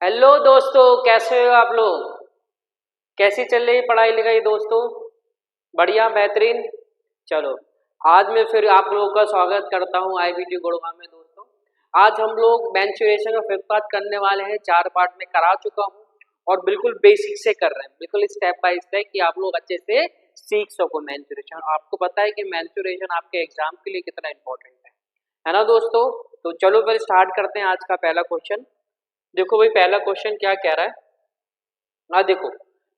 Hello दोस्तों, कैसे हो आप लोग। कैसी चल रही पढ़ाई लिखाई दोस्तों। बढ़िया, बेहतरीन। चलो, आज मैं फिर आप लोगों का स्वागत करता हूँ आईबीटी गुड़गांव में। दोस्तों, आज हम लोग मेंस्ट्रुएशन का फिफ्थ पार्ट करने वाले हैं। 4 पार्ट में करा चुका हूँ और बिल्कुल बेसिक से कर रहे हैं, बिल्कुल स्टेप बाय स्टेप, कि आप लोग अच्छे से सीख सको मेंस्ट्रुएशन। आपको पता है कि मेंस्ट्रुएशन आपके एग्जाम के लिए कितना इंपॉर्टेंट है ना दोस्तों। तो चलो फिर स्टार्ट करते हैं आज का पहला क्वेश्चन। देखो भाई, पहला क्वेश्चन क्या कह रहा है। हाँ देखो,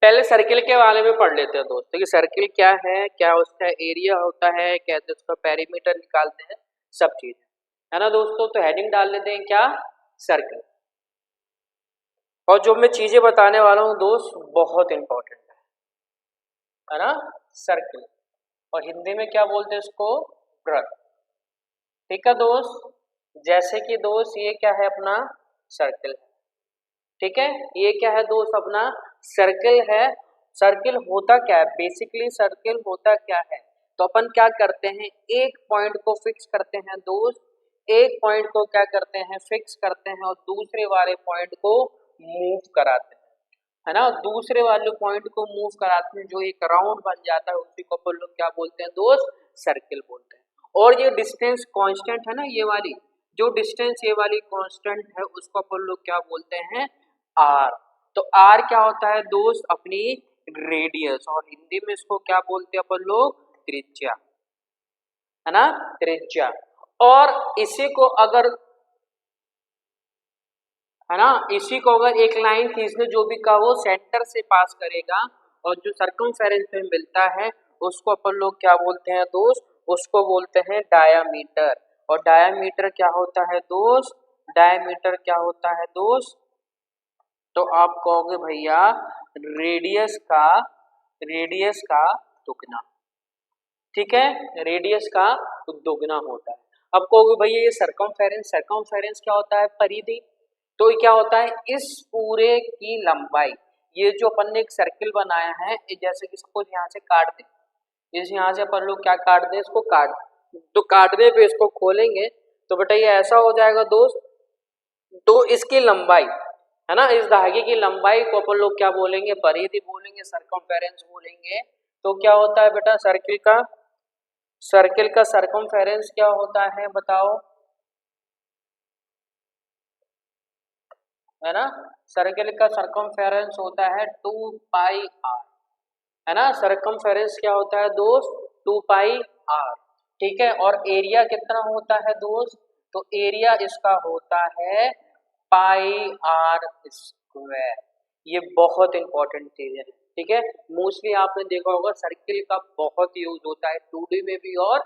पहले सर्किल के बारे में पढ़ लेते हैं दोस्तों कि सर्किल क्या है, क्या उसका एरिया होता है, कैसे उसका पेरीमीटर निकालते हैं, सब चीज है ना दोस्तों। तो हेडिंग डाल लेते हैं क्या, सर्किल। और जो मैं चीजें बताने वाला हूँ दोस्त, बहुत इंपॉर्टेंट है ना। सर्किल, और हिंदी में क्या बोलते हैं इसको, वृत्त। ठीक है दोस्त, जैसे कि दोस्त ये क्या है अपना सर्किल। ठीक है, ये क्या है दोस्त अपना सर्किल है। सर्किल होता क्या है, बेसिकली सर्किल होता क्या है। तो अपन क्या करते हैं, एक पॉइंट को फिक्स करते हैं दोस्त। एक पॉइंट को क्या करते हैं, फिक्स करते हैं, और दूसरे वाले पॉइंट को मूव कराते हैं, है ना। दूसरे वाले पॉइंट को मूव कराते हैं, जो एक राउंड बन जाता है, उसी को अपन लोग क्या बोलते हैं दोस्त, सर्किल बोलते हैं। और ये डिस्टेंस कांस्टेंट है ना, ये वाली जो डिस्टेंस ये वाली कांस्टेंट है, उसको अपन लोग क्या बोलते हैं, आर। तो आर क्या होता है दोस्त, अपनी रेडियस, और हिंदी में इसको क्या बोलते हैं अपन लोग, त्रिज्या, है ना, त्रिज्या। और इसी को अगर, है ना, इसी को अगर एक लाइन खींचने जो भी का वो सेंटर से पास करेगा, और जो सर्कमफेरेंस में मिलता है, उसको अपन लोग क्या बोलते हैं दोस्त, उसको बोलते हैं डायामीटर। और डायामीटर क्या होता है दोस्त, डायामीटर क्या होता है दोस्त, तो आप कहोगे भैया रेडियस का, रेडियस का दुगना। ठीक है, रेडियस का दुगना होता है। अब कहोगे भैया ये सर्कमफेरेंस, सर्कमफेरेंस क्या होता है, परिधि। तो ये क्या होता है, इस पूरे की लंबाई। ये जो अपन ने एक सर्किल बनाया है, जैसे कि सपोज यहाँ से काट दे, इस यहाँ से अपन लोग क्या काट दे, इसको काट, तो काटने पे इसको खोलेंगे तो बेटा ये ऐसा हो जाएगा दोस्त। तो इसकी लंबाई, है ना, इस धागे की लंबाई को अपन लोग क्या बोलेंगे, परिधि बोलेंगे, सर्कमफेरेंस बोलेंगे। तो क्या होता है बेटा सर्किल का, सर्किल का सर्कमफेरेंस क्या होता है बताओ, है ना। सर्किल का सर्कमफेरेंस होता है 2πr, है ना। सर्कमफेरेंस क्या होता है दोस्त, 2πr। ठीक है, और एरिया कितना होता है दोस्त, तो एरिया इसका होता है πr²। ये बहुत इंपॉर्टेंट चीज है। ठीक है, मोस्टली आपने देखा होगा सर्किल का बहुत यूज होता है 2D में भी और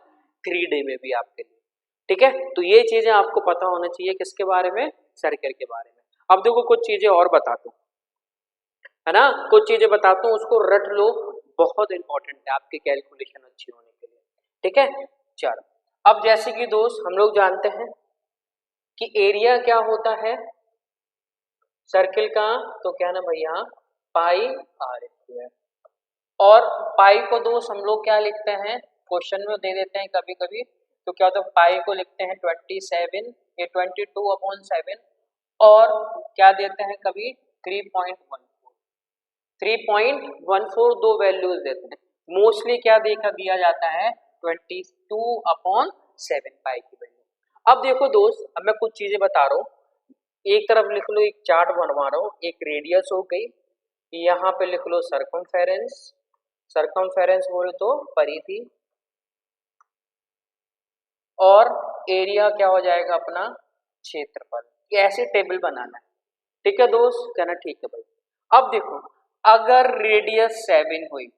3D में भी आपके लिए। ठीक है, तो ये चीजें आपको पता होना चाहिए किसके बारे में, सर्किल के बारे में। अब देखो कुछ चीजें और बताता हूँ, है ना, कुछ चीजें बताता हूँ, उसको रट लो, बहुत इंपॉर्टेंट है आपकी कैलकुलेशन अच्छी होने के लिए। ठीक है, चलो, अब जैसे कि दोस्त हम लोग जानते हैं कि एरिया क्या होता है सर्किल का, तो क्या ना भैया πr²। और पाई को दोस्त हम लोग क्या लिखते हैं, क्वेश्चन में दे देते हैं कभी कभी, तो क्या होता है पाई को लिखते हैं 27, ये 22/7, और क्या देते हैं कभी 3.14, 3.14 दो वैल्यूज देते हैं। मोस्टली क्या देखा दिया जाता है 22/7 पाई की वैल्यू। अब देखो दोस्त, अब मैं कुछ चीजें बता रहा हूँ, एक तरफ लिख लो, एक चार्ट बनवा रहा हूँ, एक रेडियस हो गई, यहाँ पे लिख लो सर्कमफेरेंस, सर्कमफेरेंस बोले तो परिधि, और एरिया क्या हो जाएगा अपना क्षेत्रफल। ये ऐसे टेबल बनाना है। ठीक है दोस्त, कहना ठीक है भाई। अब देखो, अगर रेडियस 7 हुई,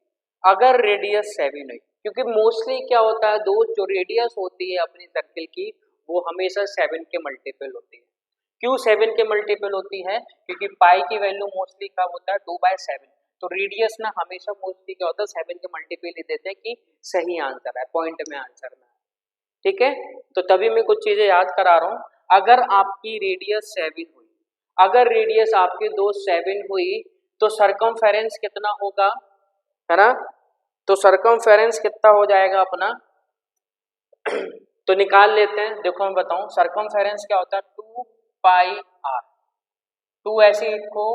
अगर रेडियस 7 हुई, क्योंकि मोस्टली क्या होता है दोस्त, जो रेडियस होती है अपनी सर्किल की, वो हमेशा 7 के मल्टीपल होती है। क्यों 7 के मल्टीपल होती है, क्योंकि पाई की वैल्यू मोस्टली क्या होता है 2/7। तो रेडियस ना हमेशा मोस्टली क्या होता है 7 के मल्टीपल ही देते हैं कि सही आंसर है, पॉइंट में आंसर में। ठीक है, तो तभी मैं कुछ चीजें याद करा रहा हूँ। अगर आपकी रेडियस 7 हुई, अगर रेडियस आपकी दोस्त 7 हुई, तो सरकमफेरेंस कितना होगा, है ना। तो सरकमफेरेंस कितना हो जाएगा अपना, तो निकाल लेते हैं। देखो मैं बताऊं, सरकमफेरेंस क्या होता है 2πr, 2 ऐसे लिखो,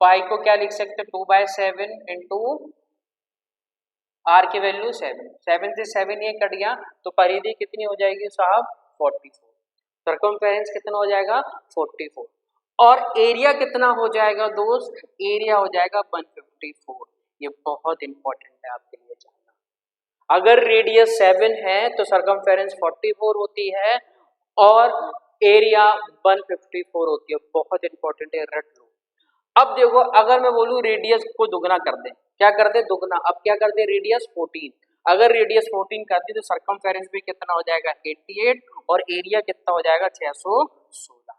पाई को क्या लिख सकते, 2/7 इंटू आर की वैल्यू 7, 7 से 7 ये कट गया तो परिधि कितनी हो जाएगी साहब 44, सर्कमफेरेंस कितना हो जाएगा 44, और एरिया कितना हो जाएगा दोस्त, एरिया हो जाएगा 154। ये बहुत इंपॉर्टेंट है आपके लिए जानना। अगर रेडियस 7 है तो सर्कमफेरेंस 44 होती है और एरिया 154 होती है, बहुत इंपॉर्टेंट है, रट लो। अब देखो अगर मैं बोलूं रेडियस को दुगना कर दे, क्या कर दे दुगना, अब क्या कर दे रेडियस 14, अगर रेडियस 14 कर दी तो सर्कमफेरेंस भी कितना हो जाएगा 88 और एरिया कितना हो जाएगा 616,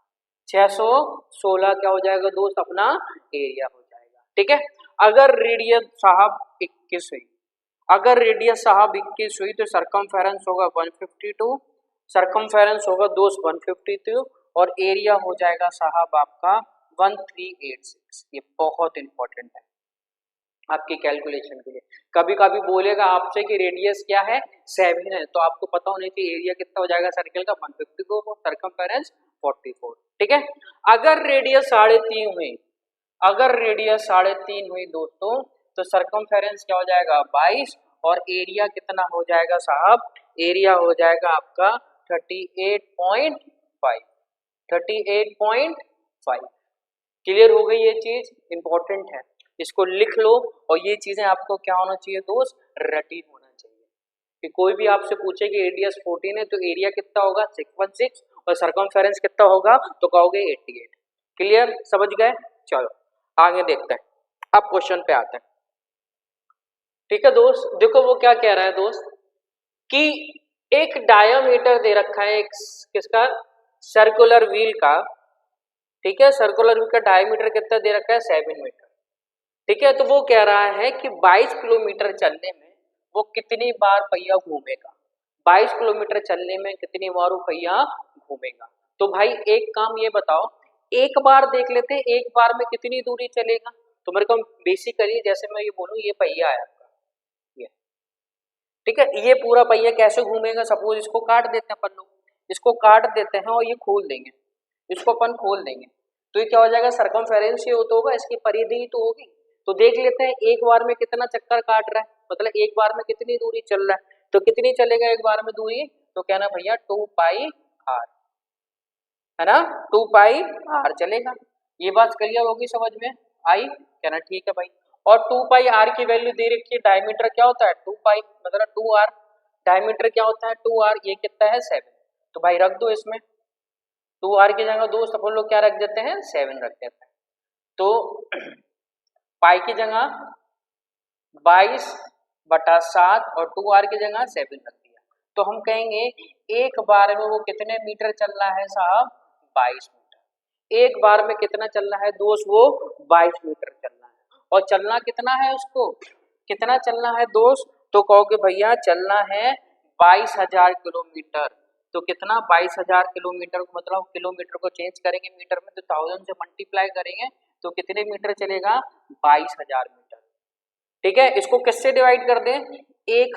616 क्या हो जाएगा दोस्त अपना एरिया हो जाएगा। ठीक है, अगर रेडियस साहब 21 हुई, अगर रेडियस साहब 21 हुई तो सर्कमफेरेंस होगा 152, सर्कमफेरेंस होगा दोस्त 152 और एरिया हो जाएगा साहब आपका 1386। ये बहुत इंपॉर्टेंट है आपकी कैलकुलेशन के लिए। कभी कभी बोलेगा आपसे कि रेडियस क्या है 7 है, तो आपको पता होना चाहिए एरिया कितना हो जाएगा सर्कल का 152 और सर्कमफेरेंस 44। ठीक है, अगर रेडियस 3.5 हुई, अगर रेडियस 3.5 हुई दोस्तों तो सर्कमफेरेंस क्या हो जाएगा 22 और एरिया कितना हो जाएगा साहब, एरिया हो जाएगा आपका 38.5, 38.5। क्लियर हो गई ये चीज, इंपॉर्टेंट है, इसको लिख लो। और ये चीजें आपको क्या होना चाहिए दोस्त, रटी होना चाहिए कि कोई भी आपसे पूछे कि रेडियस 14 है तो एरिया कितना होगा 616 और सर्कमफेरेंस कितना होगा तो कहोगे 88। क्लियर, समझ गए, चलो आगे देखते हैं, अब क्वेश्चन पे आते हैं। ठीक है दोस्त, देखो वो क्या कह रहा है दोस्त कि एक डायामीटर दे रखा है, एक किसका, सर्कुलर व्हील का। ठीक है, सर्कुलर व्हील का डायमीटर कितना दे रखा है 7 मीटर। ठीक है, तो वो कह रहा है कि 22 किलोमीटर चलने में वो कितनी बार पहिया घूमेगा, 22 किलोमीटर चलने में कितनी बार वो पहिया घूमेगा। तो भाई एक काम ये बताओ, एक बार देख लेते हैं एक बार में कितनी दूरी चलेगा। तो मेरे को बेसिकली जैसे मैं ये बोलूं ये पहिया है आपका, ये ठीक है, ये पूरा पहिया कैसे घूमेगा, सपोज इसको काट देते हैं अपन लोग, इसको काट देते हैं और ये खोल देंगे, इसको अपन खोल देंगे तो ये क्या हो जाएगा सर्कमफेरेंस ये तो होगा, इसकी परिधि तो होगी। तो देख लेते हैं एक बार में कितना चक्कर काट रहा है, मतलब एक बार में कितनी दूरी चल रहा है, तो कितनी चलेगा एक बार में दूरी, तो कहना भैया 2πr, है ना, 2πr चलेगा। ये बात क्लियर होगी, समझ में आई, कहना ठीक है भाई। और 2πr की वैल्यू दे रखी है, डायमीटर क्या होता है 2π मतलब 2r, डायमीटर क्या होता है 2r, ये कितना है 7, तो भाई रख दो इसमें 2r की जगह दोस्त अपन लोग क्या रख देते हैं 7 रख देते हैं। तो पाई की जगह 22/7 और 2r की जगह 7 रख दिया, तो हम कहेंगे एक बार में वो कितने मीटर चल रहा है साहब 22 मीटर। एक बार में कितना चल रहा है दोस्त, वो 22 मीटर चल रहा है। और चलना कितना है उसको, कितना चलना है दोस्त, तो कहोगे भैया चलना है 22,000 किलोमीटर। तो कितना 22,000 किलोमीटर को मतलब किलोमीटर को चेंज करेंगे मीटर में तो 1000 से मल्टीप्लाई करेंगे तो कितने मीटर चलेगा 22,000 मीटर। ठीक है, इसको किससे डिवाइड कर दें, एक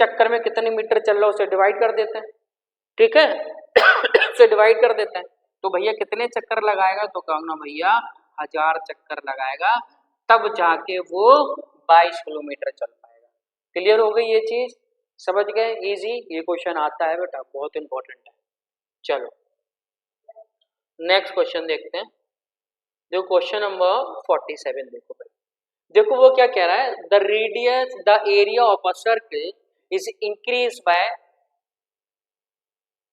चक्कर में कितने मीटर चल रहा है उसे डिवाइड कर देते हैं। ठीक है उसे डिवाइड कर देते हैं तो भैया कितने चक्कर लगाएगा, तो कहना भैया 1000 चक्कर लगाएगा तब जाके वो 22 किलोमीटर चल पाएगा। क्लियर हो गई ये चीज, समझ गए, इजी, ये क्वेश्चन आता है बेटा, बहुत इंपॉर्टेंट है। चलो नेक्स्ट क्वेश्चन देखते हैं, देखो क्वेश्चन नंबर 47 देखो भाई, देखो वो क्या कह रहा है, the radius the area of a circle is increase by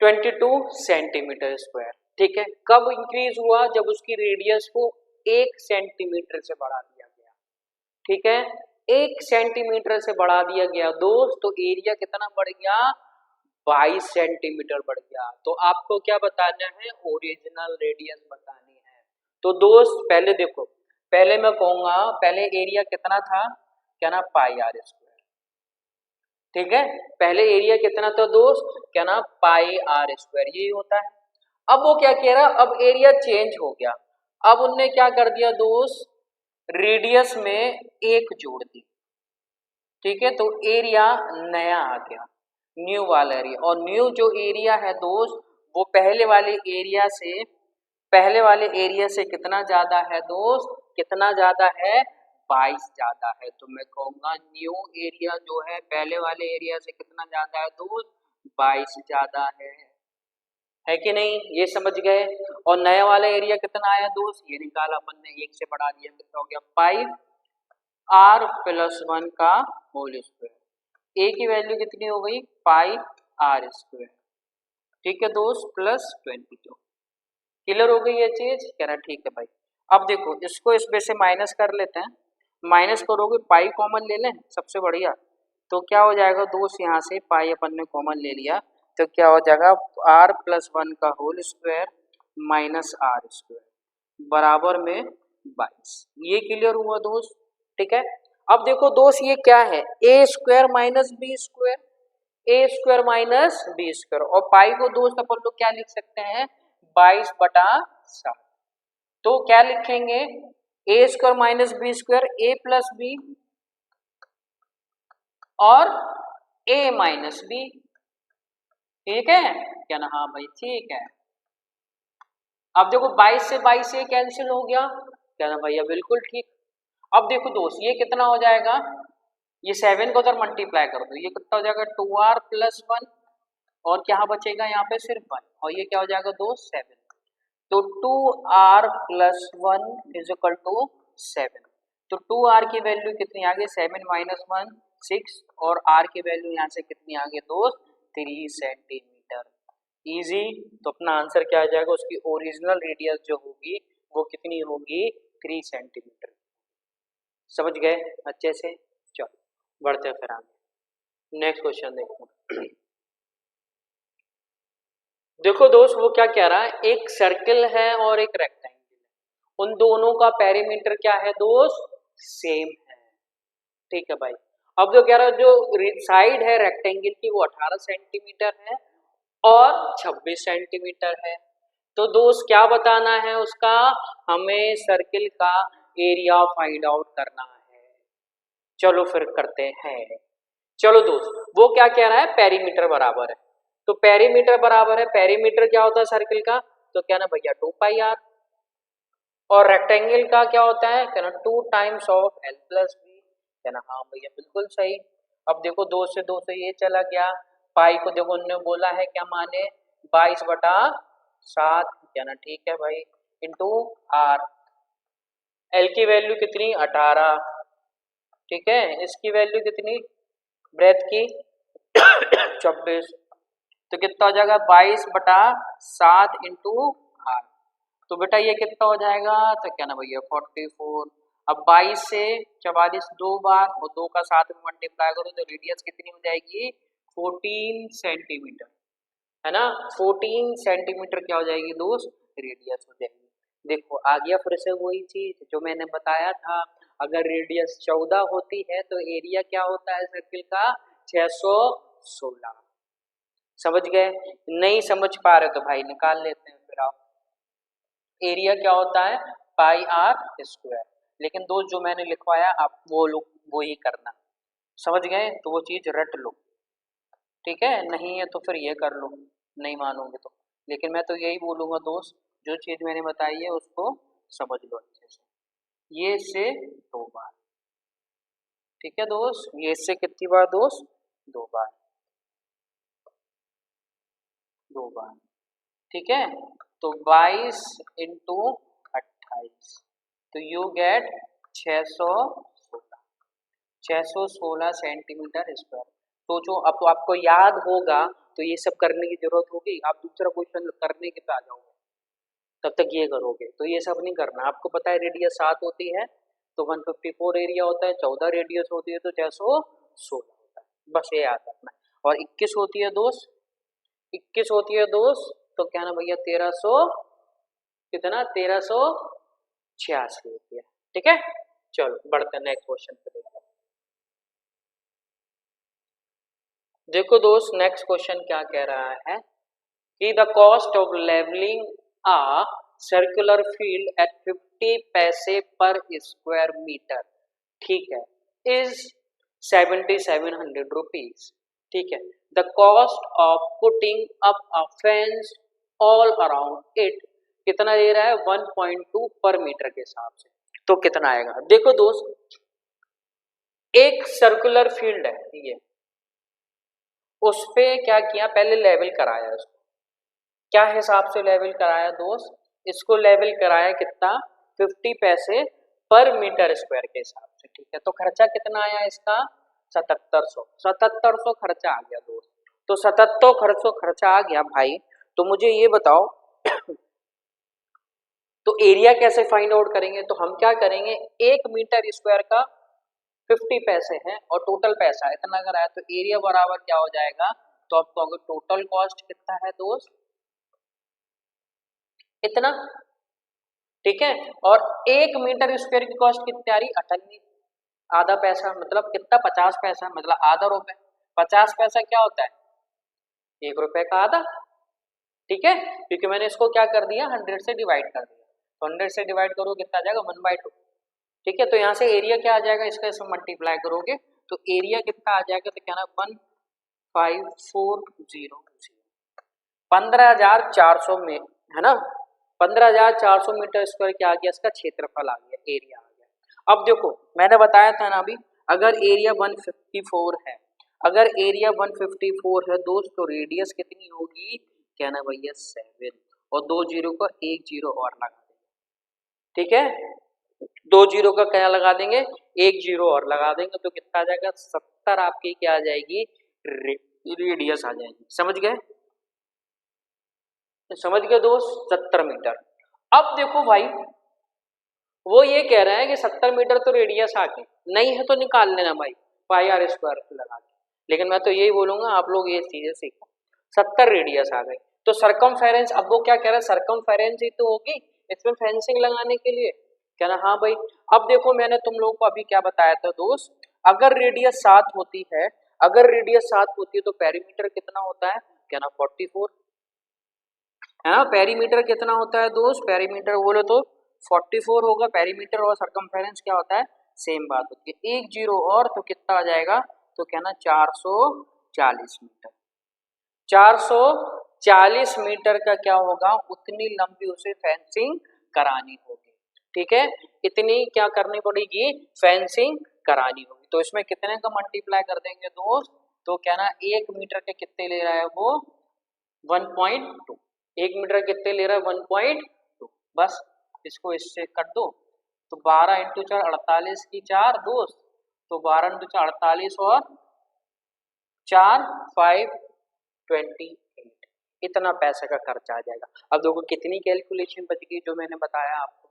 22 centimetre square. ठीक है, कब इंक्रीज हुआ, जब उसकी रेडियस को 1 सेंटीमीटर से बढ़ा दिया गया। ठीक है, 1 सेंटीमीटर से बढ़ा दिया गया दोस्त, तो एरिया कितना बढ़ गया 22 सेंटीमीटर बढ़ गया। तो आपको क्या बताना है, ओरिजिनल रेडियस बतानी है। तो दोस्त पहले देखो, पहले मैं कहूंगा पहले एरिया कितना था, क्या ना πr²। ठीक है, पहले एरिया कितना था दोस्त, क्या ना πr², यही होता है। अब वो क्या कह रहा, अब एरिया चेंज हो गया, अब उनने क्या कर दिया दोस्त, रेडियस में 1 जोड़ दी। ठीक है, तो एरिया नया आ गया, न्यू वाला एरिया, और न्यू जो एरिया है दोस्त वो पहले वाले एरिया से पहले वाले एरिया से कितना ज्यादा है दोस्त, कितना ज्यादा है, 22 ज्यादा है। तो मैं कहूंगा न्यू एरिया जो है पहले वाले एरिया से कितना ज्यादा है दोस्त, 22 ज्यादा है कि नहीं, ये समझ गए। और नया वाला एरिया कितना आया दोस्त, ये निकाला अपन ने, 1 से बढ़ा दिया, कितना हो गया 5r + 1 का होल स्क्वायर। ए की वैल्यू कितनी हो गई 5r², ठीक है दोस्त, +22। क्लियर हो गई ये चीज, कह रहा ठीक है भाई। अब देखो इसको इसमें से माइनस कर लेते हैं, माइनस करोगे पाई कॉमन ले लें, सबसे बढ़िया। तो क्या हो जाएगा दोस्त, यहाँ से पाई अपन ने कॉमन ले लिया, तो क्या हो जाएगा r + 1 का होल स्क्वायर -r² बराबर में 22। ये क्लियर हुआ दोस्त, ठीक है। अब देखो दोस्त ये क्या है, a² - b², a² - b², और पाई को दोस्त अपन लोग क्या लिख सकते हैं 22/7। तो क्या लिखेंगे a² - b², a + b और a - b, ठीक है क्या ना, हाँ भाई ठीक है। अब देखो 22 से 22 से कैंसिल हो गया, क्या ना भैया बिल्कुल ठीक। अब देखो दोस्त ये कितना हो जाएगा, ये 7 को उधर मल्टीप्लाई कर दो, ये कितना हो जाएगा 2r + 1, और क्या बचेगा यहाँ पे सिर्फ 1, और ये क्या हो जाएगा दोस्त 7। तो 2r + 1 = 7। तो 2r की वैल्यू कितनी आ गई 7 - 1 6, और r की वैल्यू यहाँ से कितनी आ गई दोस्त 3 सेंटीमीटर। इजी। तो अपना आंसर क्या आ जाएगा, उसकी ओरिजिनल रेडियस जो होगी वो कितनी होगी 3 सेंटीमीटर। समझ गए अच्छे से, चलो बढ़ते फिर आगे, नेक्स्ट क्वेश्चन देखो। देखो दोस्त वो क्या कह रहा है, एक सर्किल है और एक रेक्टेंगल है, उन दोनों का पेरीमीटर क्या है दोस्त सेम है, ठीक है भाई। अब जो कह रहा है जो साइड है रेक्टेंगल की वो 18 सेंटीमीटर है और 26 सेंटीमीटर है। तो दोस्त क्या बताना है उसका, हमें सर्किल का एरिया फाइंड आउट करना है। चलो फिर करते हैं। चलो दोस्त वो क्या कह रहा है पेरीमीटर बराबर है, तो पेरीमीटर बराबर है, पेरीमीटर क्या होता है सर्किल का, तो क्या ना भैया 2πr, और रेक्टेंगल का क्या होता है कहना 2 टाइम्स ऑफ l + b, कहना हाँ भैया बिल्कुल सही। अब देखो 2 से 2 से ये चला गया, पाई को देखो उन्होंने बोला है क्या माने 22/7, कहना ठीक है भाई, इंटू r, l की वैल्यू कितनी 18, ठीक है, इसकी वैल्यू कितनी ब्रेथ की 26, तो कितना हो जाएगा 22/7 इंटू r। तो बेटा ये कितना हो जाएगा, तो क्या ना भैया 44। अब 22 से 44 दो बार और 2 का 7 में मल्टीप्लाई करो तो रेडियस कितनी हो जाएगी 14 सेंटीमीटर, है ना, 14 सेंटीमीटर क्या हो जाएगी दोस्त रेडियस हो जाएगी। देखो आ गया फिर से वही चीज जो मैंने बताया था, अगर रेडियस 14 होती है तो एरिया क्या होता है सर्किल का 616। समझ गए, नहीं समझ पा रहे तो भाई निकाल लेते हैं फिर आप। एरिया क्या होता है πr², लेकिन दोस्त जो मैंने लिखवाया आप वो लोग वो ही करना, समझ गए, तो वो चीज रट लो, ठीक है, नहीं है तो फिर ये कर लो, नहीं मानोगे तो। लेकिन मैं तो यही बोलूंगा दोस्त जो चीज मैंने बताई है उसको समझ लो अच्छे से। ये से 2 बार, ठीक है दोस्त, ये से कितनी बार दोस्त 2 बार, 2 बार, ठीक है। तो 22 इंटू 28, तो यू गेट 616 सेंटीमीटर स्क्वायर। तो जो अब तो आपको याद होगा तो ये सब करने की जरूरत होगी, आप दूसरा क्वेश्चन करने के पे आ जाओगे, तब तक ये करोगे, तो ये सब नहीं करना। आपको पता है रेडियस 7 होती है तो 154 एरिया होता है, 14 रेडियस होती है तो 616 होता है, बस ये याद रखना है। और 21 होती है दोस्त, 21 होती है दोस्त, तो क्या ना भैया 1300 कितना 1386 होती है, ठीक है। चलो बढ़ते हैं नेक्स्ट क्वेश्चन पे देखते हैं। देखो दोस्त नेक्स्ट क्वेश्चन क्या कह रहा है कि the cost of levelling a circular field at 50 पैसे पर स्क्वायर मीटर, ठीक है, इज 7700 रुपीज, ठीक है। The cost of putting up a fence all around it कितना दे रहा है 1.2 पर मीटर के हिसाब से। तो कितना आएगा देखो दोस्त, एक सर्कुलर फील्ड है ये, उस पे क्या किया पहले लेवल कराया उसको, क्या हिसाब से लेवल कराया दोस्त, इसको लेवल कराया कितना 50 पैसे पर मीटर स्क्वायर के हिसाब से। ठीक है, तो खर्चा कितना आया इसका 7700 खर्चा आ गया दोस्त। तो 7700 खर्चा आ गया भाई। तो मुझे ये बताओ तो एरिया कैसे फाइंड आउट करेंगे, तो हम क्या करेंगे 1 मीटर स्क्वायर का 50 पैसे हैं और टोटल पैसा इतना अगर आया तो एरिया बराबर क्या हो जाएगा, तो आपको अगर टोटल कॉस्ट कितना है दोस्त इतना, ठीक है, और 1 मीटर स्क्वायर की कॉस्ट कितनी आ रही 98, आधा पैसा मतलब कितना 50 पैसा मतलब आधा रुपए। 50 पैसा क्या होता है 1 रुपए का आधा। ठीक है, क्योंकि मैंने इसको क्या कर दिया 100 से डिवाइड कर दिया, तो 100 से डिवाइड करो कितना आ जाएगा 1/2। ठीक है, तो यहाँ से एरिया क्या आ जाएगा इसका, इसमें मल्टीप्लाई करोगे तो एरिया कितना आ जाएगा, तो क्या ना 15400 15,400 में है ना, 15,400 मीटर स्क्वायर क्या आ गया इसका क्षेत्रफल आ गया, एरिया आ गया। अब देखो मैंने बताया था ना अभी, अगर एरिया 154 है, अगर एरिया 154 है दोस्त तो रेडियस कितनी होगी, क्या ना भैया 7, और 2 जीरो का 1 जीरो और लगा देंगे। ठीक है, 2 जीरो का क्या लगा देंगे 1 जीरो और लगा देंगे, तो कितना आ जाएगा 70 आपकी क्या आ जाएगी रेडियस आ जाएगी। समझ गए, समझ गए दोस्त 70 मीटर। अब देखो भाई वो ये कह रहा है कि 70 मीटर तो रेडियस आ गई, नहीं है तो निकाल लेना भाई पाई आर स्क्वायर लगा के, लेकिन मैं तो यही बोलूंगा आप लोग ये चीजें सीखो। 70 रेडियस आ गई तो सरकमफेरेंस, अब वो क्या कह रहा है सरकमफेरेंस ही तो होगी इसमें फेंसिंग लगाने के लिए, क्या ना हाँ भाई। अब देखो मैंने तुम लोगों को अभी क्या बताया था दोस्त, अगर रेडियस 7 होती है, अगर रेडियस 7 होती है तो पेरीमीटर कितना होता है, क्या ना 44 है ना। पेरीमीटर कितना होता है दोस्त, पेरीमीटर बोलो तो 44 होगा, पेरीमीटर और सरकमफेरेंस क्या होता है सेम बात होती है। 1 जीरो और तो कितना आ जाएगा, तो क्या ना 440 मीटर, 440 मीटर का क्या होगा उतनी लंबी उसे फेंसिंग करानी होगी। ठीक है, इतनी क्या करनी पड़ेगी फेंसिंग करानी होगी। तो इसमें कितने का मल्टीप्लाई कर देंगे दोस्त, तो क्या ना 1 मीटर के कितने ले रहा है वो 1.2, 1 मीटर कितने ले रहा है 1.2, बस इसको इससे कर दो तो 12 इंटू 4 48 की 4 दोस्त, तो 12 इंटू 4 48 और 4 528, इतना पैसे का खर्चा आ जाएगा। अब देखो कितनी कैलकुलेशन बच गई जो मैंने बताया आपको,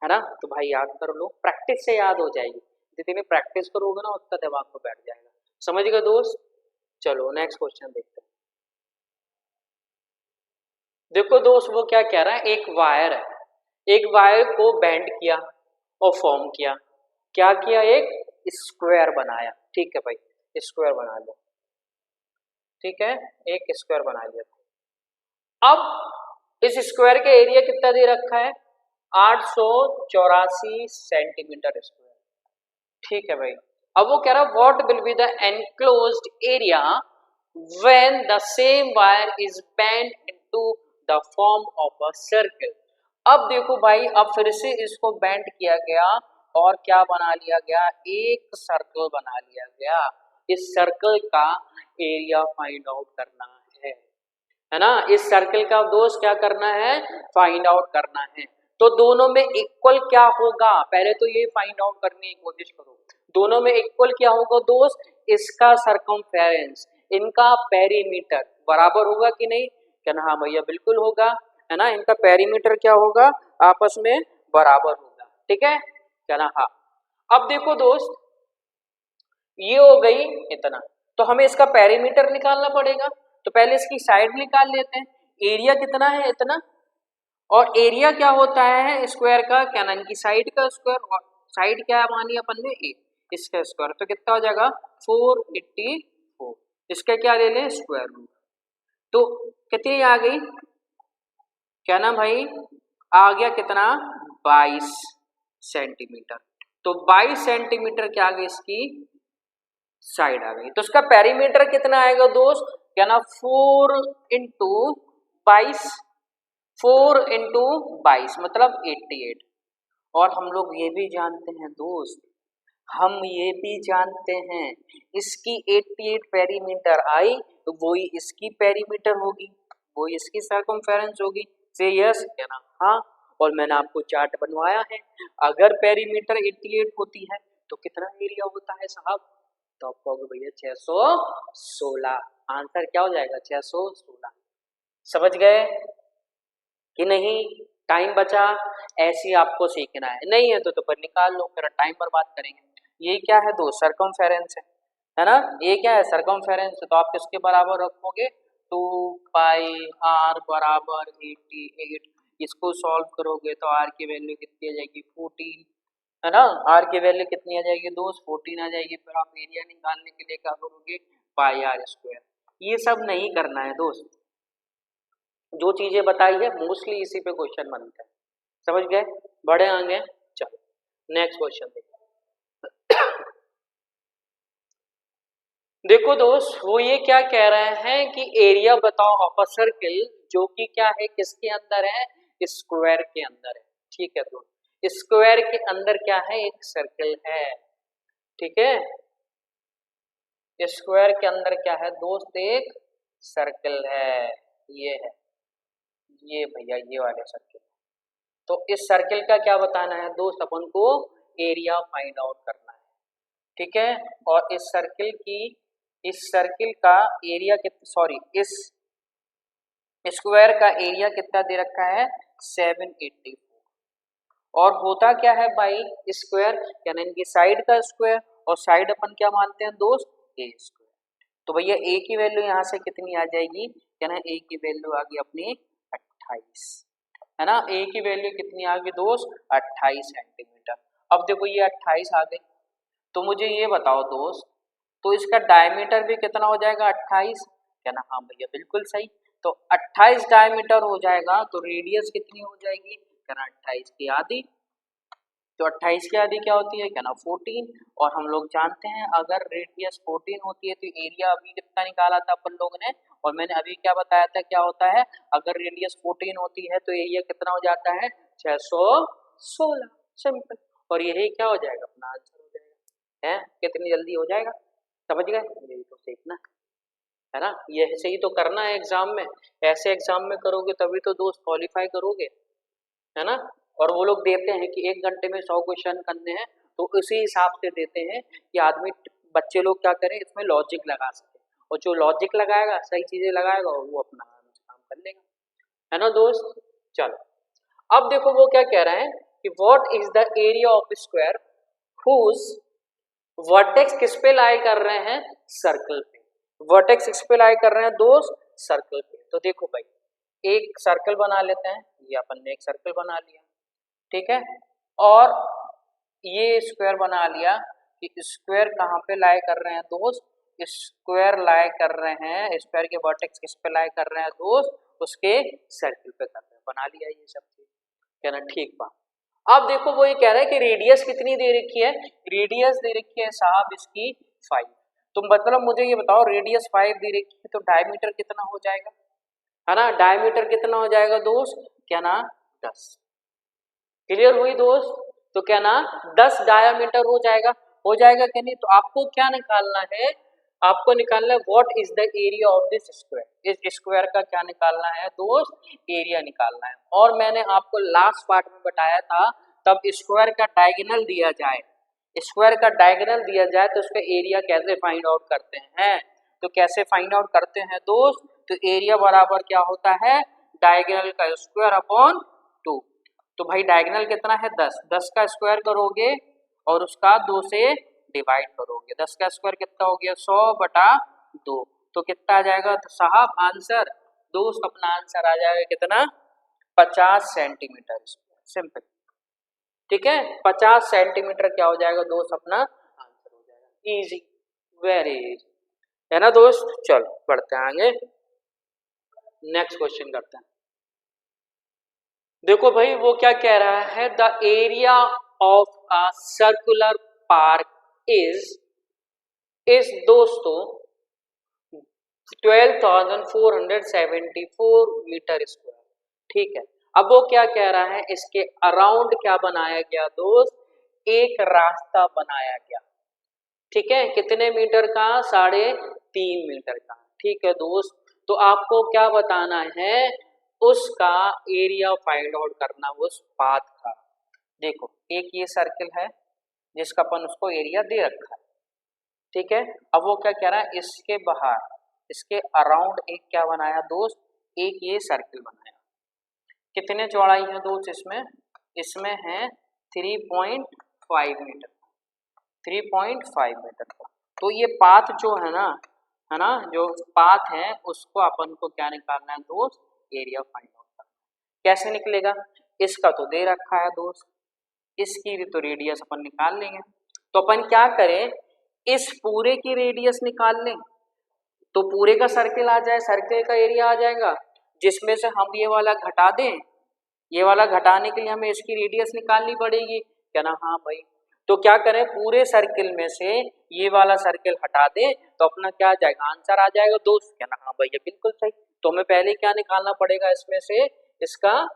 है ना। तो भाई याद कर लो, प्रैक्टिस से याद हो जाएगी, जितनी प्रैक्टिस करोगे ना उतना दिमाग में बैठ जाएगा। समझ गए दोस्त, चलो नेक्स्ट क्वेश्चन देखते हैं। देखो दोस्त वो क्या कह रहा है, एक वायर है, एक वायर को बेंड किया और फॉर्म किया, क्या किया एक स्क्वायर बनाया। ठीक है भाई स्क्वायर बना लो, ठीक है एक स्क्वायर बना लिया। अब इस स्क्वायर का एरिया कितना दे रखा है 884 सेंटीमीटर स्क्वायर। ठीक है भाई, अब वो कह रहा है what will be the enclosed area when the same wire is bend into the form of a circle. अब देखो भाई अब फिर से इसको बेंड किया गया और क्या बना लिया गया, एक सर्कल बना लिया गया। इस सर्कल का एरिया फाइंड आउट करना है ना, इस सर्कल का दोस्त क्या करना है फाइंड आउट करना है। तो दोनों में इक्वल क्या होगा, पहले तो ये फाइंड आउट करने की कोशिश करो, दोनों में इक्वल क्या होगा दोस्त, इसका सरकमफेरेंस इनका पेरीमीटर बराबर होगा कि नहीं, क्या ना हाँ भैया बिल्कुल होगा, है ना, इनका पेरीमीटर क्या होगा आपस में बराबर होगा। ठीक है, क्या ना हाँ। अब देखो दोस्त ये हो गई इतना, तो हमें इसका पेरीमीटर निकालना पड़ेगा, तो पहले इसकी साइड निकाल लेते हैं। एरिया कितना है इतना, और एरिया क्या होता है स्क्वायर का, क्या नाम की साइड का स्क्वायर, और साइड क्या मानी अपन ने ए, इसका स्क्वायर, तो कितना हो जाएगा 484, इसका क्या ले लें स्क्वायर रूट, तो कितनी आ गई, क्या ना भाई आ गया कितना 22 सेंटीमीटर। तो 22 सेंटीमीटर क्या आ गई इसकी साइड आ गई, तो इसका पेरीमीटर कितना आएगा दोस्त, क्या ना 4 इंटू 22, 4 इंटू 22 मतलब 88। और हम लोग ये भी जानते हैं दोस्त, हम ये भी जानते हैं इसकी 88 पेरीमीटर आई तो वही इसकी पेरीमीटर होगी, वही इसकी सर्कमफेरेंस होगी। से यस क्या ना हाँ। और मैंने आपको चार्ट बनवाया है, अगर पेरीमीटर 88 होती है तो कितना एरिया होता है साहब, तो आप कहोगे भैया 616। आंसर क्या हो जाएगा 616। समझ गए कि नहीं? टाइम बचा, ऐसे ही आपको सीखना है, नहीं है तो पर निकाल लो, फिर टाइम बर्बाद करेंगे। ये क्या है दोस्त, सर्कमफेरेंस है ना, ये क्या है सर्कमफेरेंस, तो आप किसके बराबर रखोगे 2 पाई आर बराबर 88। इसको सॉल्व करोगे तो आर की वैल्यू कितनी आ जाएगी 14, है ना, आर की वैल्यू कितनी आ जाएगी दोस्त 14 आ जाएगी। फिर आप एरिया निकालने के लिए क्या करोगे पाई आर स्क्वायर। ये सब नहीं करना है दोस्त, जो चीजें बताई है मोस्टली इसी पे क्वेश्चन बनता है। समझ गए, बड़े आगे। चलो नेक्स्ट क्वेश्चन देखो। देखो दोस्त वो ये क्या कह रहे हैं कि एरिया बताओ ऑफ अ सर्किल जो कि क्या है किसके अंदर है, स्क्वायर के अंदर है। ठीक है दोस्त, स्क्वायर के अंदर क्या है एक सर्किल है। ठीक है, स्क्वायर के अंदर क्या है दोस्त एक सर्किल है, ये है, ये भैया ये वाले सर्किल। तो इस सर्किल का क्या बताना है दोस्त, अपन को एरिया फाइंड आउट करना है। ठीक है, और इस सर्किल का एरिया कितना, सॉरी इस स्क्वायर का एरिया कितना दे रखा है 784। और होता क्या है भाई स्क्वायर यानी इनकी साइड का स्क्वायर, और साइड अपन क्या मानते हैं दोस्त ए स्क्वायर। तो भैया ए की वैल्यू यहाँ से कितनी आ जाएगी, क्या ना ए की वैल्यू आ गई अपनी 28, है ना, ए की वैल्यू कितनी आ गई दोस्त 28 सेंटीमीटर। अब देखो ये 28 आ गई, तो मुझे ये बताओ दोस्त तो इसका डायमीटर भी कितना हो जाएगा 28, क्या ना, हाँ भैया बिल्कुल सही। तो 28 डायमीटर हो जाएगा तो रेडियस कितनी हो जाएगी, क्या ना 28 की आधी। तो 28 की आधी क्या होती है, क्या ना 14। और हम लोग जानते हैं अगर रेडियस 14 होती है तो एरिया अभी कितना निकाला था अपन लोगों ने, और मैंने अभी क्या बताया था क्या होता है अगर रेडियस 14 होती है तो एरिया कितना हो जाता है 616। सिंपल, और यही क्या हो जाएगा अपना आंसर हो जाएगा, है कितनी जल्दी हो जाएगा। समझ गए, यही तो सीखना है ना, ये ऐसे ही तो करना है एग्जाम में, ऐसे एग्जाम में करोगे तभी तो दोस्त क्वालिफाई करोगे, है ना। और वो लोग देते हैं कि 1 घंटे में 100 क्वेश्चन करने हैं, तो उसी हिसाब से देते हैं कि आदमी बच्चे लोग क्या करें इसमें लॉजिक लगा सके, और जो लॉजिक लगाएगा सही चीजें लगाएगा वो अपना काम कर लेगा, है ना दोस्त। चलो अब देखो वो क्या कह रहे हैं कि what is the area of square whose vertex किस पे लाई कर रहे हैं सर्कल पे, वर्टेक्स किस पे लाई कर रहे हैं दोस्त सर्कल पे। तो देखो भाई एक सर्कल बना लेते हैं, ये अपन ने एक सर्कल बना लिया, ठीक है, और ये स्क्वायर बना लिया कि स्क्वायर कहाँ पे लाई कर रहे हैं दोस्त, स्क्वायर लाई कर रहे हैं, स्क्वायर के वर्टेक्स किस पे लाई कर रहे हैं दोस्त उसके सर्कल पे कर रहे हैं, बना लिया ये सब चीज, कहना ठीक बात। अब देखो वो ये कह रहा है कि रेडियस कितनी दे रखी है, रेडियस दे रखी है साहब इसकी 5। तो मतलब मुझे ये बताओ रेडियस 5 दे रखी है तो डायमीटर कितना हो जाएगा, है ना, डायमीटर कितना हो जाएगा दोस्त, क्या ना 10। क्लियर हुई दोस्त, तो क्या ना 10 डायमीटर हो जाएगा, हो जाएगा क्या नहीं। तो आपको क्या निकालना है, आपको निकालना है what is the area of this square, इस स्क्वायर का क्या निकालना है दोस्त एरिया निकालना है। और मैंने आपको लास्ट पार्ट में बताया था तब स्क्वायर का डायगोनल दिया जाए, स्क्वायर का डायगोनल दिया जाए तो उसका एरिया कैसे फाइंड आउट करते हैं, तो कैसे फाइंड आउट करते हैं दोस्त, तो एरिया बराबर क्या होता है डायगोनल का स्क्वायर अपॉन 2। तो भाई डायगोनल कितना है 10, 10 का स्क्वायर करोगे और उसका 2 से डिवाइड करोगे, 10 का स्क्वायर कितना हो गया 100/2, तो कितना आ जाएगा तो साहब आंसर दोस्त अपना आंसर आ जाएगा कितना 50 सेंटीमीटर सिंपल। ठीक है, 50 सेंटीमीटर क्या हो जाएगा दोस्त अपना आंसर हो जाएगा, इजी, वेरी इजी, है ना दोस्त। चलो बढ़ते हैं आगे, नेक्स्ट क्वेश्चन करते हैं। देखो भाई वो क्या कह रहा है the area of a circular park is दोस्तों 12,474 मीटर स्क्वायर। ठीक है। अब वो क्या कह रहा है, इसके अराउंड क्या बनाया गया दोस्त, एक रास्ता बनाया गया। ठीक है, कितने मीटर का, 3.5 मीटर का। ठीक है दोस्त, तो आपको क्या बताना है, उसका एरिया फाइंड आउट करना उस पाथ का। देखो एक ये सर्किल है जिसका अपन उसको एरिया दे रखा है। ठीक है, अब वो क्या कह रहा है, इसके बाहर, इसके अराउंड एक क्या बनाया दोस्त, एक ये सर्किल बनाया। कितने चौड़ाई है दोस्त इसमें, इसमें है 3.5 मीटर, 3.5 मीटर का। तो ये पाथ जो है ना, जो पाथ है उसको अपन को क्या निकालना है दोस्त, एरिया फाइंड आउट करना है। कैसे निकलेगा, इसका तो दे रखा है दोस्त, इसकी भी तो रेडियस अपन निकाल लेंगे। तो अपन क्या करें, इस पूरे की रेडियस निकाल लें, तो पूरे का सर्किल आ जाए, सर्किल का एरिया आ जाएगा, जिसमें से हम ये वाला घटा दें। ये वाला घटाने के लिए हमें इसकी रेडियस निकालनी पड़ेगी, क्या ना, हाँ भाई। तो क्या करें, पूरे सर्किल में से ये वाला सर्किल हटा दें तो अपना क्या आ जाएगा, आंसर आ जाएगा दोस्त, क्या ना, हाँ भैया बिल्कुल सही। तो हमें पहले क्या निकालना पड़ेगा, इसमें से इसका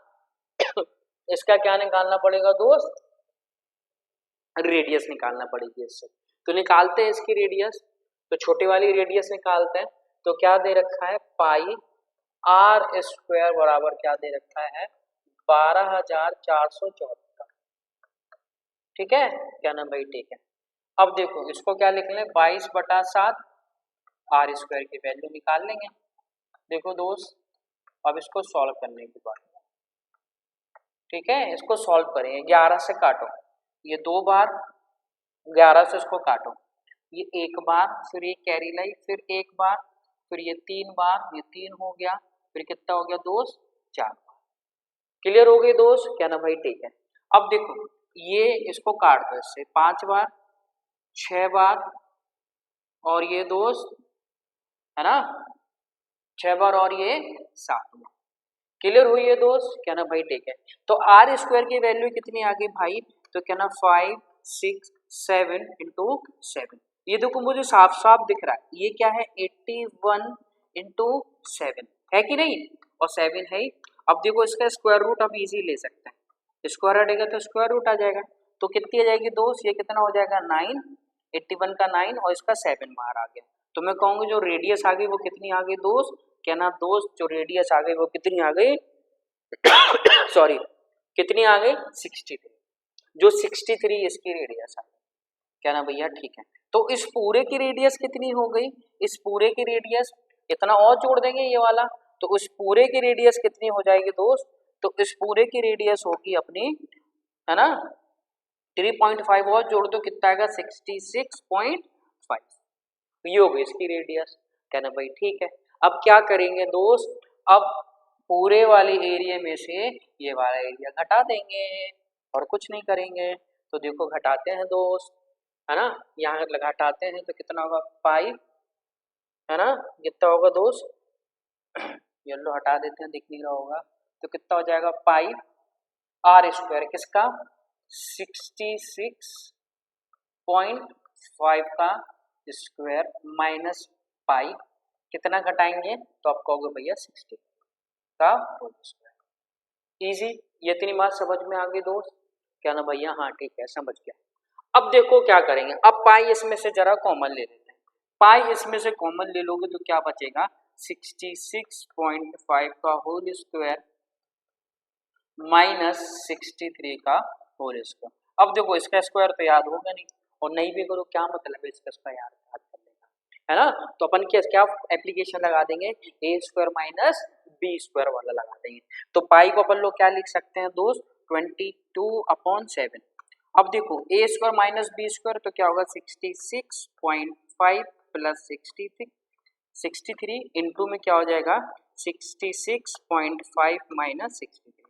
इसका क्या निकालना पड़ेगा दोस्त, रेडियस निकालना पड़ेगी इससे। तो निकालते हैं इसकी रेडियस, तो छोटी वाली रेडियस निकालते हैं। तो क्या दे रखा है, पाई आर स्क्वायर बराबर क्या दे रखा है, 12,474। ठीक है, क्या ना भाई, ठीक है। अब देखो इसको क्या लिख लें, 22/7 आर स्क्वायर की वैल्यू निकाल लेंगे। देखो दोस्त, अब इसको सॉल्व करने की बात, ठीक है, इसको सॉल्व करें। 11 से काटो, ये 2 बार, 11 से इसको काटो, ये 1 बार, फिर ये कैरी लाई, फिर 1 बार, फिर ये 3 बार, ये 3 हो गया, फिर कितना हो गया दोस्त, 4 बार। क्लियर हो गई दोस्त, क्या ना भाई, ठीक है। अब देखो ये इसको काट दो, इससे 5 बार, 6 बार, और ये दोस्त है ना 6 बार, और ये 7 बार। क्लियर हुई है दोस्त, क्या ना भाई, ठीक है। तो आर स्क्वायर की वैल्यू कितनी आ गई भाई, तो क्या ना 5, 6, 7 इंटू 7। ये देखो मुझे साफ साफ दिख रहा है, ये क्या है 81 इंटू 7 है कि नहीं, और 7 है ही। अब देखो इसका स्क्वायर रूट अब इजी ले सकते हैं, स्क्वायर हटेगा तो स्क्वायर रूट आ जाएगा। तो कितनी आ जाएगी दोस्त, ये कितना हो जाएगा 9, 81 का 9 और इसका 7 बाहर आ गया। तो मैं कहूँगा जो रेडियस आ गई वो कितनी आ गई दोस्त, क्या ना दोस्त, जो रेडियस आ गई वो कितनी आ गई सॉरी कितनी आ गई 63, जो 63 इसकी रेडियस आ गई, क्या ना भैया, ठीक है। तो इस पूरे की रेडियस कितनी हो गई, इस पूरे की रेडियस इतना और जोड़ देंगे ये वाला, तो उस पूरे की रेडियस कितनी हो जाएगी दोस्त, तो इस पूरे की रेडियस होगी अपनी, है ना 3.5 और जोड़ दो, कितना आएगा 66.5। ये हो गई इसकी रेडियस, क्या ना भाई, ठीक है। अब क्या करेंगे दोस्त, अब पूरे वाले एरिया में से ये वाला एरिया घटा देंगे और कुछ नहीं करेंगे। तो देखो घटाते हैं दोस्त, है ना, यहाँ घटाते हैं तो कितना होगा 5, है ना, कितना होगा दोस्त येलो हटा देते हैं, दिख नहीं रहा होगा, तो कितना हो जाएगा 5 आर स्क्वायर किसका 66.5 का स्क्वायर माइनस पाई, कितना घटाएंगे तो आप कहोगे भैया 60 का होल स्क्वायर। इजी, ये इतनी बात समझ में आ गई दोस्त, क्या ना भैया, हाँ ठीक है समझ गया। अब देखो क्या करेंगे, अब पाई इसमें से जरा कॉमन ले लेते हैं, पाई इसमें से कॉमन ले लोगे तो क्या बचेगा 66.5 का होल स्क्वायर माइनस 63 का होल स्क्वायर। अब देखो इसका स्क्वायर तो याद होगा नहीं, और नहीं भी करो क्या मतलब है इसका स्क्वायर याद करने का, है ना। तो अपन क्या एप्लीकेशन लगा देंगे, ए स्क्वायर माइनस बी स्क्वायर वाला लगा देंगे। तो पाई को अपन लोग क्या लिख सकते हैं दोस्त 22/7। अब देखो ए स्क्वायर माइनस बी स्क्वायर तो क्या होगा 66.5 प्लस 63 इंटू में क्या हो जाएगा 66.5 माइनस 63।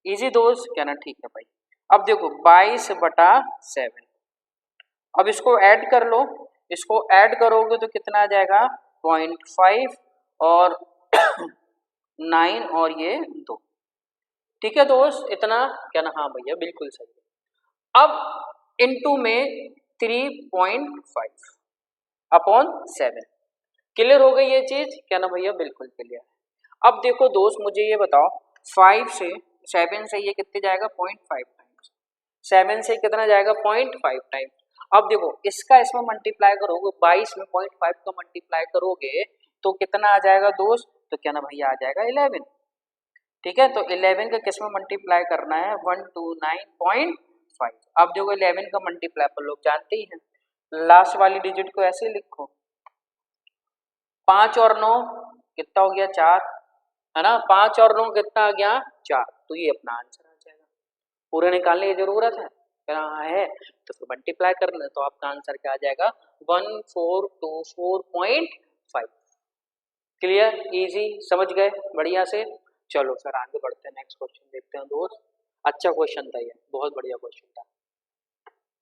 इजी दोस्त, क्या ना, ठीक है भाई। अब देखो 22/7, अब इसको ऐड कर लो, इसको ऐड करोगे तो कितना आ जाएगा 0.5 और 9 और ये 2, ठीक है दोस्त, इतना, क्या ना, हाँ भैया बिल्कुल सही है। अब इनटू में 3.5/7, क्लियर हो गई ये चीज, क्या ना भैया बिल्कुल क्लियर। अब देखो दोस्त मुझे ये बताओ 5 से 7 से ये कितने जाएगा 0.5 टाइम्स, 7 से कितना जाएगा 0.5 टाइम्स। अब देखो इसका इसमें मल्टीप्लाई करोगे 22 में 0.5 का मल्टीप्लाई करोगे तो कितना आ जाएगा दोस्त, तो क्या ना भैया आ जाएगा 11। ठीक है, तो 11 का किस में मल्टीप्लाई करना है 129.5। अब देखो 11 का मल्टीप्लाई पर लोग जानते ही हैं, लास्ट वाली डिजिट को ऐसे ही लिखो, 5 और 9 कितना हो गया 4, है ना, 5 और 9 कितना आ गया 4, तो ये अपना आंसर आ जाएगा। पूरे निकालने की जरूरत है तो फिर मल्टीप्लाई करना, तो आपका आंसर क्या आ जाएगा 1424.5। क्लियर, इजी, समझ गए बढ़िया से। चलो सर आगे बढ़ते हैं, नेक्स्ट क्वेश्चन देखते हैं दोस्त। अच्छा क्वेश्चन था ये, बहुत बढ़िया क्वेश्चन था।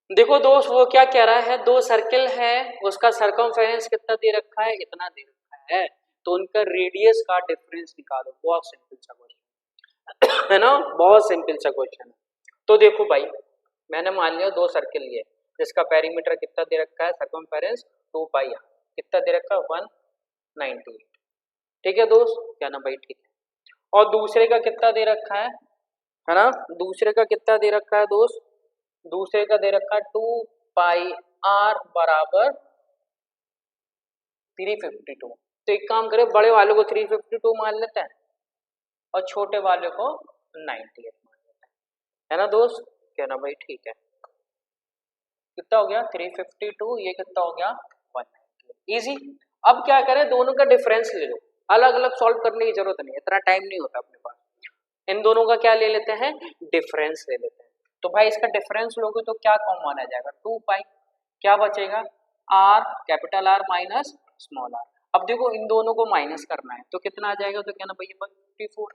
देखो दोस्त वो क्या कह रहा है, दो सर्किल है, उसका सरकमफेरेंस कितना दे रखा है, इतना दे रखा है, तो उनका रेडियस का डिफरेंस निकालो। बहुत सिंपल सा क्वेश्चन है ना, बहुत सिंपल सा क्वेश्चन है। तो देखो भाई मैंने मान लिया दो सर्किल लिए, जिसका पेरीमीटर कितना दे रखा है, सरकमफेरेंस 2 पाई r, कितना दे रखा है 198। ठीक है दोस्त, क्या ना भाई, ठीक है। और दूसरे का कितना दे रखा है ना, दूसरे का कितना दे रखा है दोस्त, दूसरे का दे रखा है 2 पाई r बराबर 352। तो एक काम करें, बड़े वाले को 352 मान लेते हैं और छोटे वाले को 98 मान लेते हैं, है ना दोस्त, क्या ना भाई, ठीक है। कितना हो गया 352, ये कितना हो गया 198, इजी। अब क्या करें, दोनों का डिफरेंस ले लो, अलग अलग सॉल्व करने की जरूरत नहीं, इतना टाइम नहीं होता अपने पास। इन दोनों का क्या ले लेते हैं, डिफरेंस ले लेते हैं। तो भाई इसका डिफरेंस लोगे तो क्या कॉमन आ जाएगा 2 पाई, क्या बचेगा r, capital R minus small r। अब देखो इन दोनों को माइनस करना है तो कितना आ जाएगा, तो क्या ना भैया 54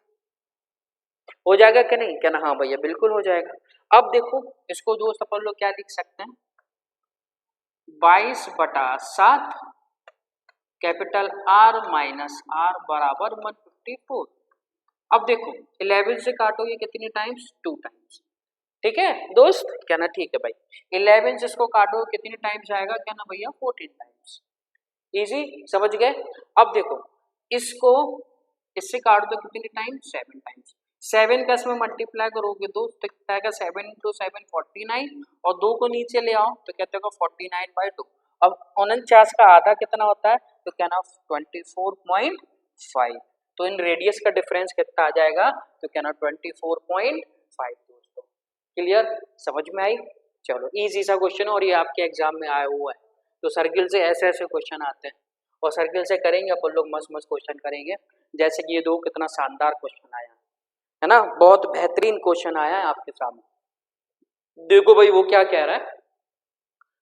हो जाएगा कि नहीं, क्या ना, हाँ भैया बिल्कुल हो जाएगा। अब देखो इसको दोस्त अपन लोग क्या लिख सकते हैं, 22/7 कैपिटल R माइनस R बराबर 154। अब देखो 11 से काटोगे कितनी टाइम्स, 2 टाइम्स। ठीक है दोस्त, क्या ना, ठीक है भाई। 11 से इसको काटो कितनी टाइम्स आएगा, क्या ना भैया 14 टाइम्स। इजी, समझ गए। अब देखो इसको इससे काट दो कितनी टाइम्स, 7 टाइम्स। 7 का इसमें मल्टीप्लाई करोगे दोस्त तो कितना आएगा 7 × 7 49, और 2 को नीचे ले आओ तो कहते हो 49/2। अब 49 का आधा कितना होता है, तो क्या ना 24.5। तो इन रेडियस का डिफरेंस कितना आ जाएगा, तो क्या ना 24.5 दोस्तों। क्लियर, समझ में आई। चलो इजी सा क्वेश्चन, और ये आपके एग्जाम में आया हुआ है। तो सर्किल से ऐसे ऐसे क्वेश्चन आते हैं, और सर्किल से करेंगे अपन लोग मस्त मस्त क्वेश्चन करेंगे। जैसे कि ये दो कितना शानदार क्वेश्चन आया है ना, बहुत बेहतरीन क्वेश्चन आया है आपके सामने। देखो भाई वो क्या कह रहा है,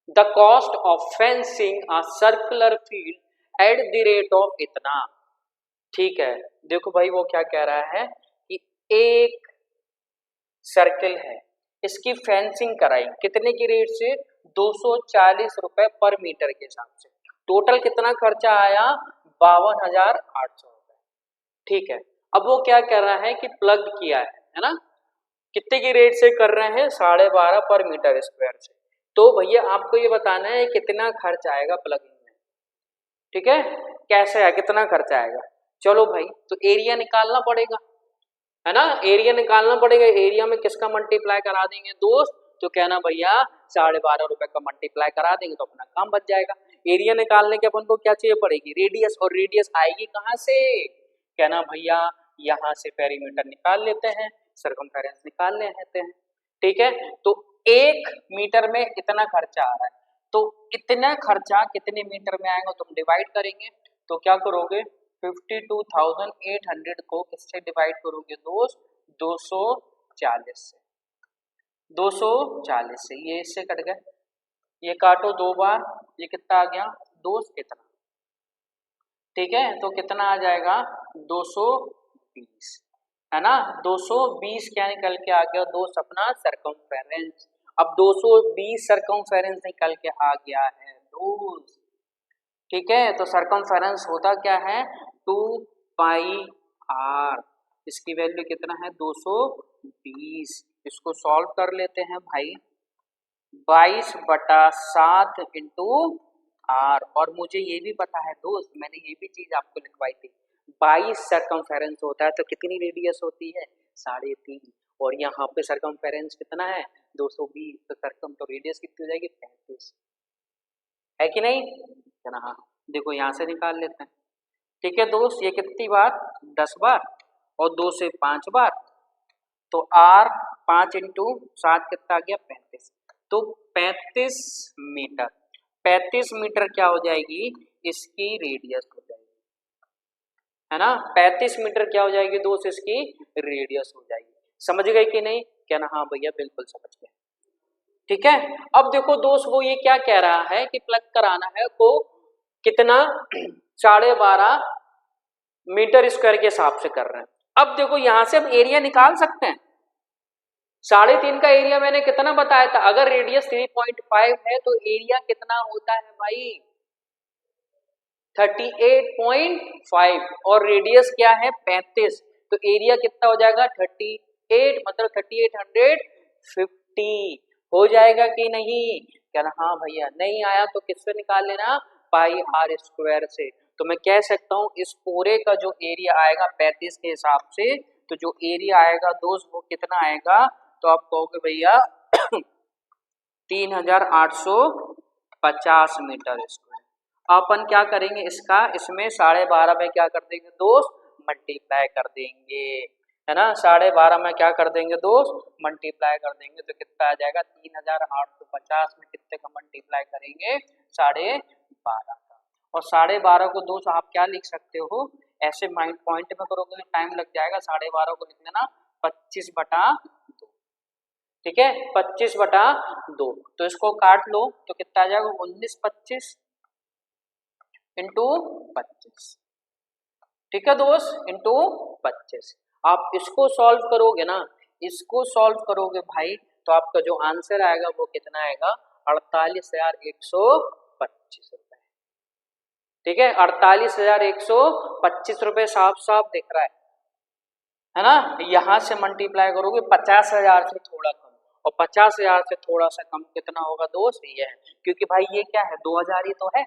the cost of fencing a circular field at the rate of इतना। ठीक है, देखो भाई वो क्या कह रहा है कि एक सर्किल है, इसकी फेंसिंग कराई कितने की रेट से, 240 रुपए पर मीटर के हिसाब से। टोटल कितना खर्चा आया 52,800 रुपए। ठीक है, अब वो क्या कर रहा है कि प्लग किया है ना, कितने की रेट से कर रहे हैं 12.5 पर मीटर स्क्वायर से। तो भैया आपको ये बताना है कितना खर्च आएगा प्लगिंग में। ठीक है, कैसे है, कितना खर्चा आएगा। चलो भाई तो एरिया निकालना पड़ेगा, है ना, एरिया निकालना पड़ेगा। एरिया में किसका मल्टीप्लाई करा देंगे दोस्त, तो कहना भैया 12.5 रुपए का मल्टीप्लाई करा देंगे तो अपना काम बच जाएगा। एरिया निकालने के अपन को क्या चाहिए पड़ेगी, रेडियस, और रेडियस आएगी कहाँ से, कहना भैया यहाँ से पेरीमीटर निकाल लेते हैं, सरकमफेरेंस निकाल लेते हैं। ठीक है, तो 1 मीटर में इतना खर्चा आ रहा है, तो इतना खर्चा कितने मीटर में आएगा तुम डिवाइड करेंगे, तो क्या करोगे 52,800 को किससे डिवाइड करोगे दोस्त, 240 से। 240 से ये इससे कट गए, ये काटो 2 बार, ये कितना आ गया दोस्त इतना। ठीक है, तो कितना आ जाएगा 220, है ना, 220 क्या निकल के आ गया दोस्त अपना सरकमफेरेंस। अब 220 सरकमफेरेंस निकल के आ गया है दोस्त। ठीक है, तो सरकमफेरेंस होता क्या है 2 पाई r, इसकी वैल्यू कितना है 220। इसको सॉल्व कर लेते हैं भाई, 22/7 इंटू r। और मुझे ये भी पता है दोस्त, मैंने ये भी चीज आपको लिखवाई थी, 22 सरकमफेरेंस होता है तो कितनी रेडियस होती है 3.5, और यहाँ पे सरकमफेरेंस कितना है 220, तो सरकम तो रेडियस कितनी हो जाएगी 35, है कि नहीं, है ना। हाँ देखो यहाँ से निकाल लेते हैं। ठीक है दोस्त, ये कितनी बार 10 बार और 2 से 5 बार, तो R 5 इंटू 7 कितना आ गया 35, तो 35 मीटर, 35 मीटर क्या हो जाएगी इसकी रेडियस हो जाएगी, है ना। 35 मीटर क्या हो जाएगी दोस्त इसकी रेडियस हो जाएगी। समझ गए कि नहीं, क्या ना, हाँ भैया बिल्कुल समझ गए। ठीक है, अब देखो दोस्त वो ये क्या कह रहा है कि प्लग कराना है को कितना 12.5 मीटर स्क्वायर के हिसाब से कर रहे हैं। अब देखो यहां से हम एरिया निकाल सकते हैं। 3.5 का एरिया मैंने कितना बताया था, अगर रेडियस 3.5 है तो एरिया कितना होता है भाई 38.5, और रेडियस क्या है 35, तो एरिया कितना हो जाएगा 38, मतलब 3850 हो जाएगा कि नहीं, क्या ना, हाँ भैया। नहीं आया तो किससे निकाल लेना, पाई आर स्क्वायर से। तो मैं कह सकता हूँ इस पूरे का जो एरिया आएगा 35 के हिसाब से, तो जो एरिया आएगा दोस्त वो कितना आएगा, तो आप कहोगे भैया 3850 मीटर स्क्वायर। अपन क्या करेंगे इसका, इसमें 12.5 में क्या कर देंगे दोस्त मल्टीप्लाई कर देंगे, है ना। 12.5 में क्या कर देंगे दोस्त मल्टीप्लाई कर देंगे, तो कितना आ जाएगा 3850 में कितने का मल्टीप्लाई करेंगे 12.5 का, और 12.5 को दोस्त आप क्या लिख सकते हो, ऐसे माइंड पॉइंट में करोगे तो टाइम लग जाएगा, 12.5 को लिख लेना 25/2, ठीक है 25/2, तो इसको काट लो तो कितना आ जाएगा 19/25 इंटू 25, ठीक है दोस्त इंटू 25। आप इसको सॉल्व करोगे ना, इसको सॉल्व करोगे भाई, तो आपका जो आंसर आएगा वो कितना आएगा 48,125 रुपए, ठीक है 48,125 रुपए साफ साफ दिख रहा है ना। यहां से मल्टीप्लाई करोगे 50,000 से थोड़ा कम, और 50,000 से थोड़ा सा कम कितना होगा दोस्त, ये है, क्योंकि भाई ये क्या है 2000 ही तो है,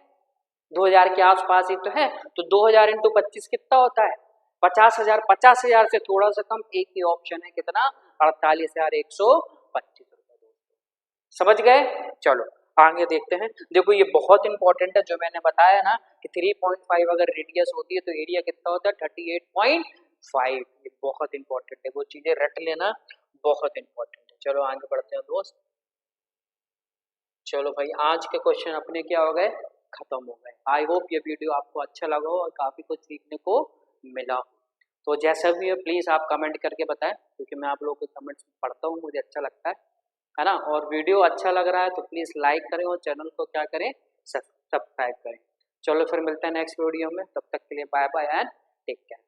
2000 के आसपास ही तो है, तो 2000 इंटू 25 कितना होता है 50,000, 50,000 से थोड़ा सा कम, एक ही ऑप्शन है कितना 48,125 रुपए। समझ गए, चलो आगे देखते हैं। देखो ये बहुत इंपॉर्टेंट है जो मैंने बताया ना कि 3.5 अगर रेडियस होती है तो एरिया कितना होता है 38.5, ये बहुत इंपॉर्टेंट है, वो चीजें रट लेना, बहुत इंपॉर्टेंट है। चलो आगे बढ़ते हैं दोस्त। चलो भाई आज के क्वेश्चन अपने क्या हो गए, खत्म हो गए। आई होप ये वीडियो आपको अच्छा लगा हो और काफी कुछ सीखने को मिला हो। तो जैसा भी है प्लीज आप कमेंट करके बताएं, क्योंकि मैं आप लोगों के कमेंट्स पढ़ता हूँ, मुझे अच्छा लगता है ना। और वीडियो अच्छा लग रहा है तो प्लीज लाइक करें और चैनल को क्या करें सब्सक्राइब करें। चलो फिर मिलते हैं नेक्स्ट वीडियो में, तब तक के लिए bye bye and take care.